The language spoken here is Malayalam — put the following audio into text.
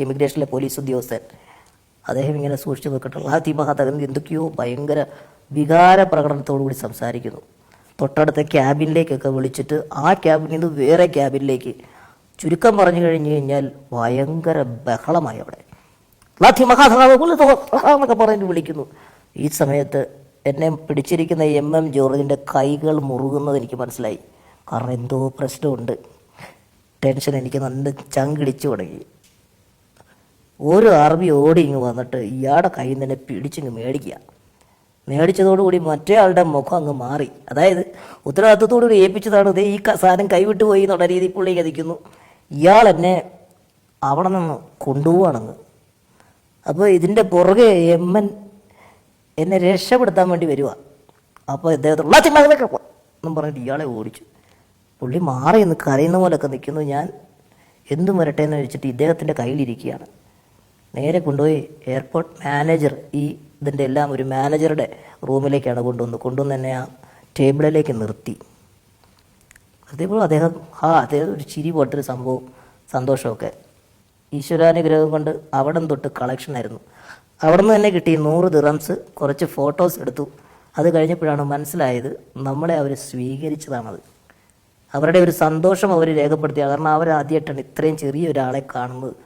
ഇമിഗ്രേഷനിലെ പോലീസ് ഉദ്യോഗസ്ഥൻ. അദ്ദേഹം ഇങ്ങനെ സൂക്ഷിച്ചു നോക്കട്ടെ. ലാത്തി മഹാതകൻ എന്തൊക്കെയോ ഭയങ്കര വികാര പ്രകടനത്തോടുകൂടി സംസാരിക്കുന്നു. തൊട്ടടുത്ത ക്യാബിനിലേക്കൊക്കെ വിളിച്ചിട്ട് ആ ക്യാബിനിൽ നിന്ന് വേറെ ക്യാബിനിലേക്ക്, ചുരുക്കം പറഞ്ഞു കഴിഞ്ഞു കഴിഞ്ഞാൽ ഭയങ്കര ബഹളമായി അവിടെ. ലാത്തി മഹാന്നൊക്കെ പറഞ്ഞിട്ട് വിളിക്കുന്നു. ഈ സമയത്ത് എന്നെ പിടിച്ചിരിക്കുന്ന MM ജോർജിൻ്റെ കൈകൾ മുറുകുന്നത് എനിക്ക് മനസ്സിലായി. കാരണം എന്തോ പ്രശ്നമുണ്ട്. ടെൻഷൻ എനിക്ക് നല്ല ചങ്കിടിച്ചു തുടങ്ങി. ഒരു അറബി ഓടി ഇങ്ങ് വന്നിട്ട് ഇയാളുടെ കയ്യിൽ നിന്ന് തന്നെ പിടിച്ചിങ്ങ് മേടിക്കുക. മേടിച്ചതോടുകൂടി മറ്റേ ആളുടെ മുഖം അങ്ങ് മാറി. അതായത് ഉത്തരവാദിത്വത്തോടുകൂടി ഏൽപ്പിച്ചതാണ്, ഇതേ ഈ സാധനം കൈവിട്ട് പോയി എന്നുള്ള രീതിയിൽ പുള്ളി കതിക്കുന്നു. ഇയാൾ എന്നെ അവിടെ നിന്ന് കൊണ്ടുപോവാണങ്ങ്. അപ്പോൾ ഇതിൻ്റെ പുറകെ MN എന്നെ രക്ഷപ്പെടുത്താൻ വേണ്ടി വരിക. അപ്പോൾ ഇദ്ദേഹത്തോട് എന്നും പറഞ്ഞിട്ട് ഇയാളെ ഓടിച്ചു. പുള്ളി മാറി നിന്ന് കരയുന്ന പോലൊക്കെ നിൽക്കുന്നു. ഞാൻ എന്തും വരട്ടെ എന്ന് വെച്ചിട്ട് ഇദ്ദേഹത്തിൻ്റെ കയ്യിലിരിക്കുകയാണ്. നേരെ കൊണ്ടുപോയി എയർപോർട്ട് മാനേജർ, ഈ ഇതിൻ്റെ എല്ലാം ഒരു മാനേജറുടെ റൂമിലേക്കാണ് കൊണ്ടുവന്ന് എന്നെ ആ ടേബിളിലേക്ക് നിർത്തി. അതേപോലെ അദ്ദേഹം ഒരു ചിരി പോലത്തൊരു സംഭവം, സന്തോഷമൊക്കെ. ഈശ്വരാനുഗ്രഹം കൊണ്ട് അവിടം തൊട്ട് കളക്ഷനായിരുന്നു. അവിടെ നിന്ന് തന്നെ കിട്ടി 100 ദിറംസ്. കുറച്ച് ഫോട്ടോസ് എടുത്തു. അത് കഴിഞ്ഞപ്പോഴാണ് മനസ്സിലായത് നമ്മളെ അവർ സ്വീകരിച്ചതാണത്. അവരുടെ ഒരു സന്തോഷം അവർ രേഖപ്പെടുത്തിയ, കാരണം അവർ ആദ്യമായിട്ടാണ് ഇത്രയും ചെറിയ ഒരാളെ കാണുന്നത്.